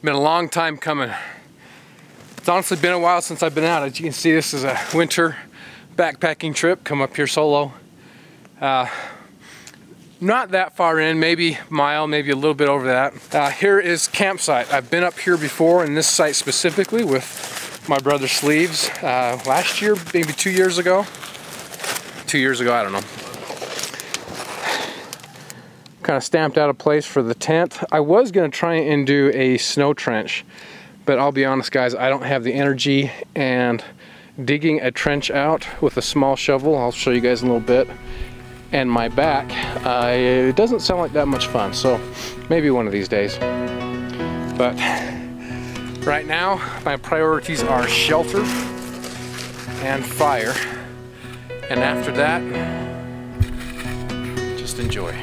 Been a long time coming. It's honestly been a while since I've been out. As you can see, this is a winter backpacking trip. Come up here solo. Not that far in, maybe a mile, maybe a little bit over that. Here is campsite. I've been up here before in this site specifically with my brother Sleeves last year, maybe 2 years ago. 2 years ago, I don't know. Kind of stamped out a place for the tent. I was gonna try and do a snow trench, but I'll be honest guys, I don't have the energy, and digging a trench out with a small shovel, I'll show you guys in a little bit, and my back, it doesn't sound like that much fun, so maybe one of these days. But right now, my priorities are shelter and fire, and after that, just enjoy.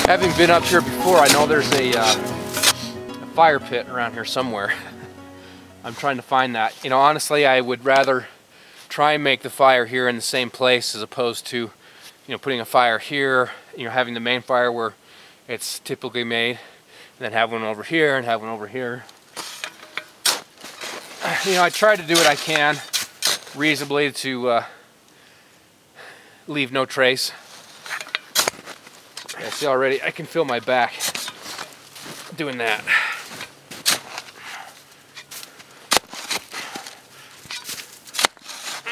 Having been up here before, I know there's a fire pit around here somewhere. I'm trying to find that. You know, honestly, I would rather try and make the fire here in the same place as opposed to, you know, putting a fire here, you know, having the main fire where it's typically made, and then have one over here and have one over here. You know, I try to do what I can reasonably to leave no trace. I see already, I can feel my back doing that.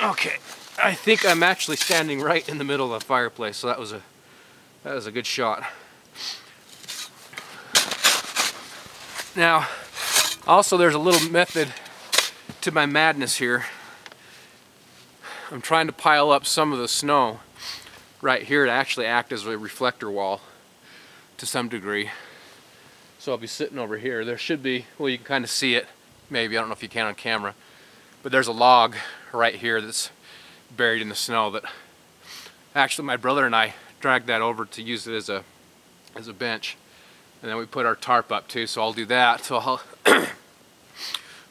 Okay, I think I'm actually standing right in the middle of the fireplace, so that was a good shot. Now, also there's a little method to my madness here. I'm trying to pile up some of the snow right here to actually act as a reflector wall to some degree. So I'll be sitting over here. There should be, well, you can kind of see it, maybe, I don't know if you can on camera, but there's a log right here that's buried in the snow that actually my brother and I dragged that over to use it as a bench. And then we put our tarp up too, so I'll do that. So I'll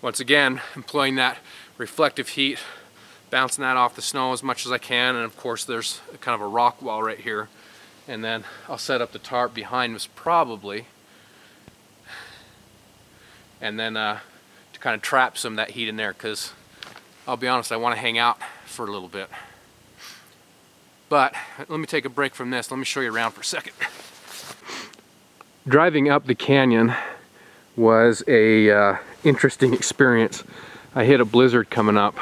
once again employing that reflective heat, bouncing that off the snow as much as I can, and of course there's kind of a rock wall right here, and then I'll set up the tarp behind us probably, and then to kind of trap some of that heat in there, because I'll be honest, I want to hang out for a little bit. But let me take a break from this. Let me show you around for a second. Driving up the canyon was a interesting experience. I hit a blizzard coming up,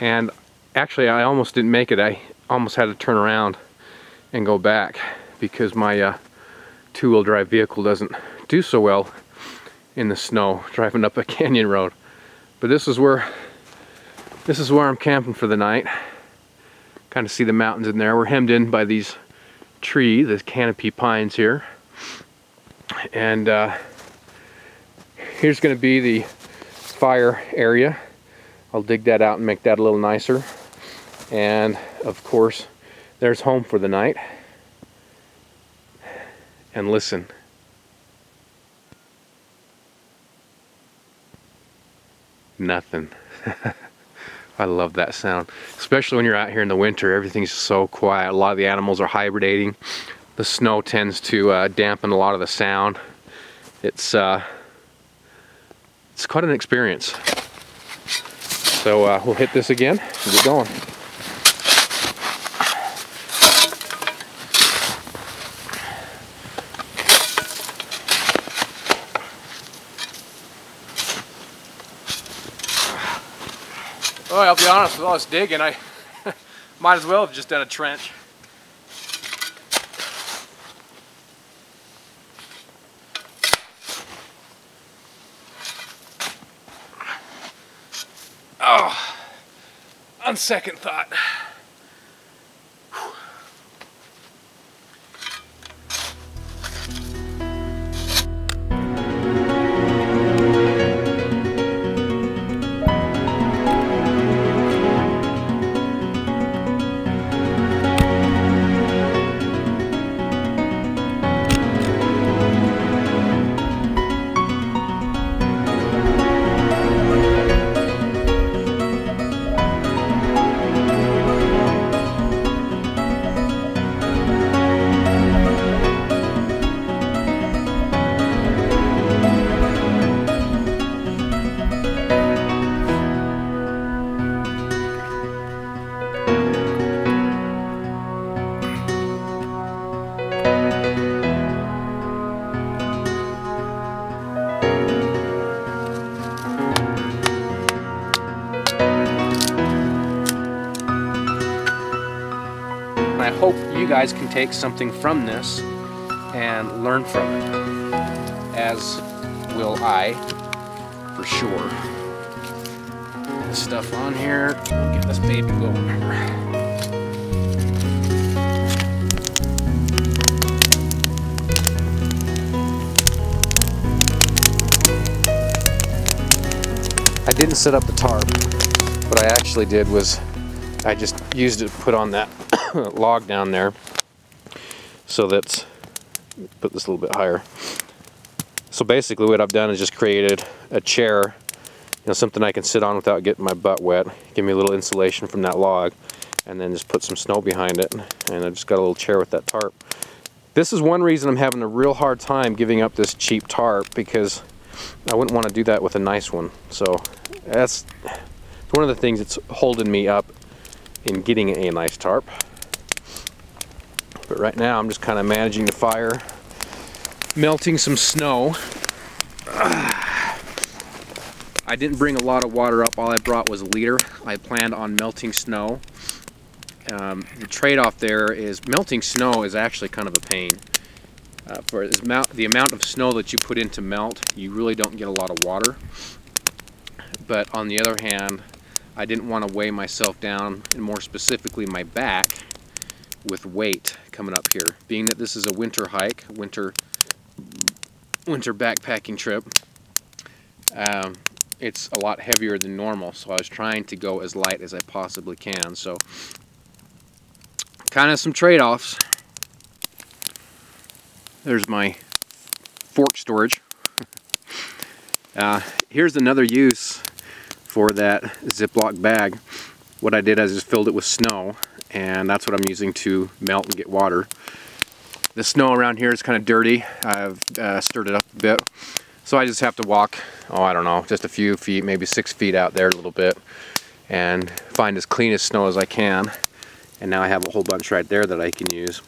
and actually I almost didn't make it. I almost had to turn around and go back because my two-wheel drive vehicle doesn't do so well in the snow driving up a canyon road. But this is where I'm camping for the night. Kind of see the mountains in there. We're hemmed in by these trees, the Canopy pines here. And here's going to be the fire area. I'll dig that out and make that a little nicer. And of course, there's home for the night. And listen. Nothing. I love that sound. Especially when you're out here in the winter, everything's so quiet. A lot of the animals are hibernating. The snow tends to dampen a lot of the sound. It's quite an experience. So we'll hit this again and get going. Well, I'll be honest, with all this digging, I might as well have just done a trench. Oh, on second thought. I hope you guys can take something from this and learn from it, as will I, for sure. This stuff on here, get this baby going here. I didn't set up the tarp. What I actually did was I just used it to put on that log down there, so that's, put this a little bit higher. So basically what I've done is just created a chair, something I can sit on without getting my butt wet, give me a little insulation from that log, and then just put some snow behind it, and I just got a little chair with that tarp. This is one reason I'm having a real hard time giving up this cheap tarp, because I wouldn't want to do that with a nice one. So that's one of the things that's holding me up in getting a nice tarp. But right now I'm just kind of managing the fire, melting some snow. I didn't bring a lot of water up, all I brought was a liter. I planned on melting snow. The trade-off there is melting snow is actually kind of a pain. For the amount of snow that you put in to melt, you really don't get a lot of water. But on the other hand, I didn't want to weigh myself down, and more specifically my back, with weight coming up here. Being that this is a winter hike, winter backpacking trip, it's a lot heavier than normal, so I was trying to go as light as I possibly can. So kind of some trade-offs. There's my fork storage. Here's another use for that Ziploc bag. What I did is just filled it with snow, and that's what I'm using to melt and get water. The snow around here is kind of dirty. I've stirred it up a bit, so I just have to walk, oh, I don't know, just a few feet, maybe 6 feet out there a little bit, and find as clean as snow as I can. And now I have a whole bunch right there that I can use.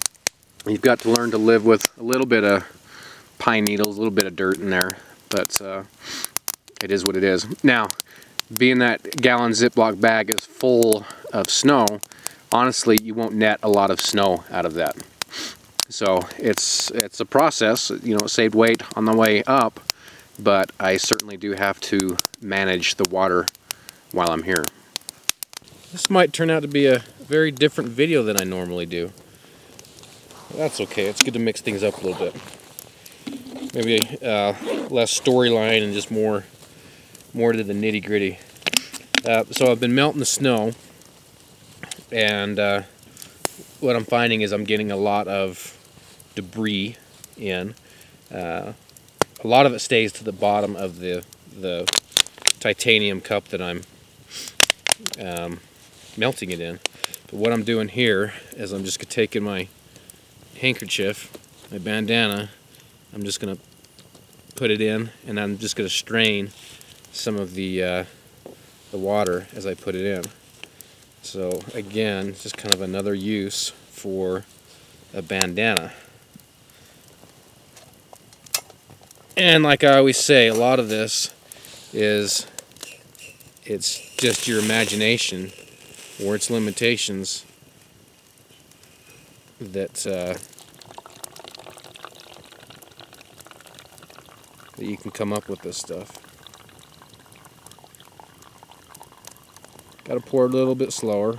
You've got to learn to live with a little bit of pine needles, a little bit of dirt in there, but it is what it is. Now, being that gallon Ziploc bag is full of snow, honestly, you won't net a lot of snow out of that. So it's a process. It saved weight on the way up, but I certainly do have to manage the water while I'm here. This might turn out to be a very different video than I normally do. That's okay. It's good to mix things up a little bit. Maybe less storyline and just more to the nitty-gritty. So I've been melting the snow, and what I'm finding is I'm getting a lot of debris in. A lot of it stays to the bottom of the titanium cup that I'm melting it in. But what I'm doing here is I'm just taking my handkerchief, my bandana, I'm just going to put it in, and I'm just going to strain some of the water as I put it in. So again, just kind of another use for a bandana. And like I always say, a lot of this is It's just your imagination or its limitations that that you can come up with this stuff. Gotta pour it a little bit slower.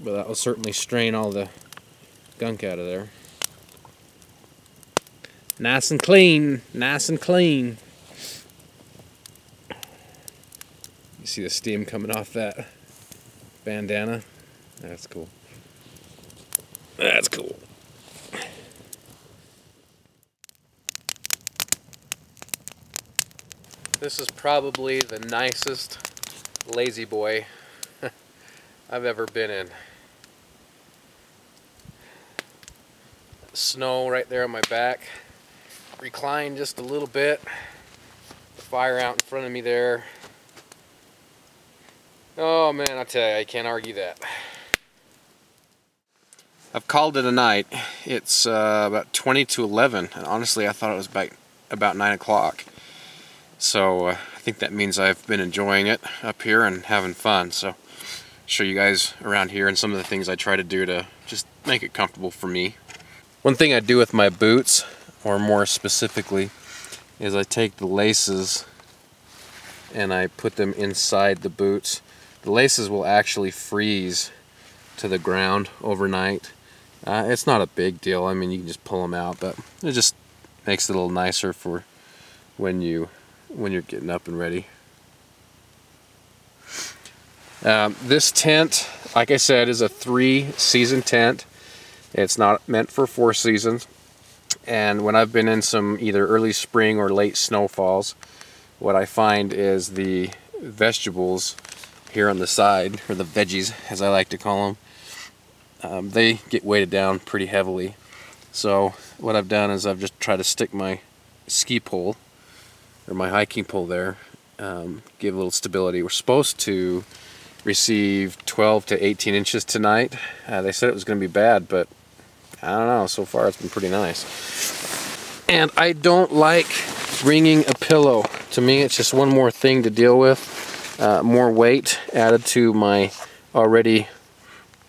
But that will certainly strain all the gunk out of there. Nice and clean, nice and clean. You see the steam coming off that bandana? That's cool. That's cool. This is probably the nicest lazy boy I've ever been in. Snow right there on my back. Recline just a little bit. The fire out in front of me there. Oh man, I tell you, I can't argue that. I've called it a night. It's about 20 to 11, and honestly I thought it was about 9 o'clock. So I think that means I've been enjoying it up here and having fun. So show you guys around here and some of the things I try to do to just make it comfortable for me. One thing I do with my boots, or more specifically, is I take the laces and I put them inside the boots. The laces will actually freeze to the ground overnight. It's not a big deal. I mean, you can just pull them out, but it just makes it a little nicer for when you're getting up and ready. This tent, like I said, is a 3-season tent. It's not meant for 4 seasons. And when I've been in some either early spring or late snowfalls, what I find is the vegetables here on the side, or the veggies as I like to call them, they get weighted down pretty heavily. So what I've done is I've just tried to stick my ski pole, or my hiking pole there, give a little stability. We're supposed to receive 12 to 18 inches tonight. They said it was going to be bad, but I don't know, so far it's been pretty nice. And I don't like bringing a pillow. To me, it's just one more thing to deal with. More weight added to my already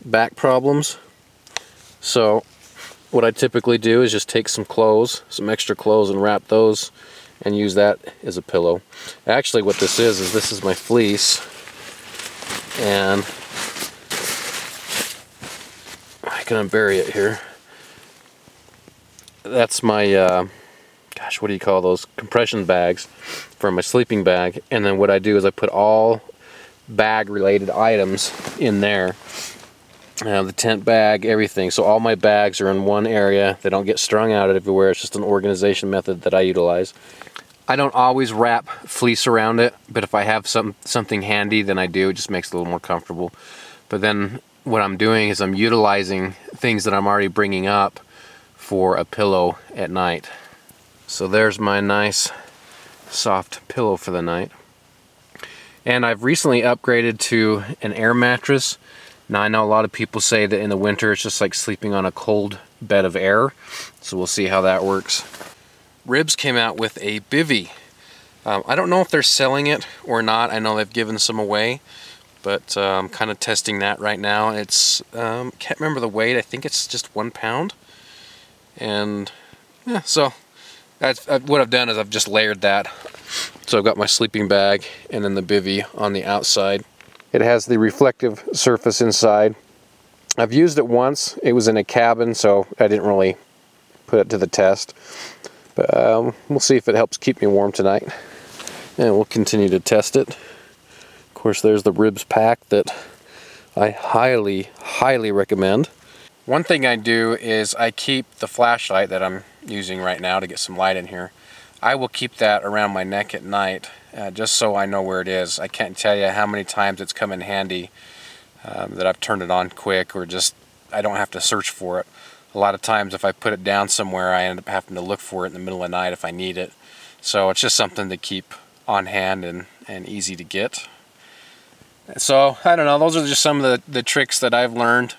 back problems. So what I typically do is just take some clothes, some extra clothes, and wrap those and use that as a pillow. Actually what this is this is my fleece, and I can unbury it here. That's my gosh, what do you call those, compression bags for my sleeping bag. And then what I do is I put all bag related items in there, the tent bag, everything. So all my bags are in one area. They don't get strung out everywhere. It's just an organization method that I utilize. I don't always wrap fleece around it, but if I have something handy, then I do. It just makes it a little more comfortable. But then what I'm doing is I'm utilizing things that I'm already bringing up for a pillow at night. So there's my nice soft pillow for the night. And I've recently upgraded to an air mattress. Now I know a lot of people say that in the winter it's just like sleeping on a cold bed of air. So we'll see how that works. Ribs came out with a bivvy. I don't know if they're selling it or not. I know they've given some away, but I'm kind of testing that right now. It's can't remember the weight. I think it's just 1 pound. And yeah, so that's what I've done is I've just layered that. So I've got my sleeping bag and then the bivvy on the outside. It has the reflective surface inside. I've used it once. It was in a cabin, so I didn't really put it to the test. But we'll see if it helps keep me warm tonight. And we'll continue to test it. Of course, there's the ribs pack that I highly, highly recommend. One thing I do is I keep the flashlight that I'm using right now to get some light in here. I will keep that around my neck at night, just so I know where it is. I can't tell you how many times it's come in handy that I've turned it on quick, or just I don't have to search for it. A lot of times if I put it down somewhere, I end up having to look for it in the middle of the night if I need it. So it's just something to keep on hand and easy to get. So I don't know, those are just some of the tricks that I've learned.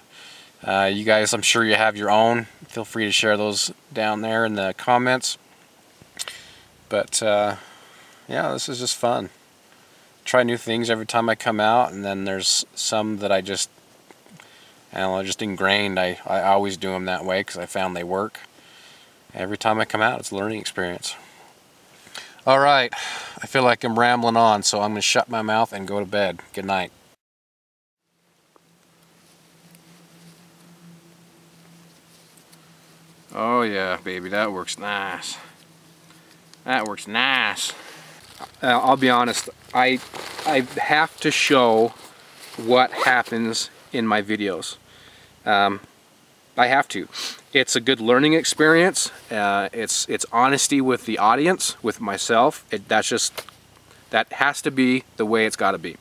You guys, I'm sure you have your own. Feel free to share those down there in the comments. But yeah, this is just fun. Try new things every time I come out, and then there's some that I don't know, just ingrained. I always do them that way because I found they work. Every time I come out, it's a learning experience. Alright, I feel like I'm rambling on, so I'm going to shut my mouth and go to bed. Good night. Oh yeah, baby, that works nice. That works nice. I'll be honest, I have to show what happens in my videos. I have to. It's a good learning experience. It's honesty with the audience, with myself. That has to be the way it's got to be.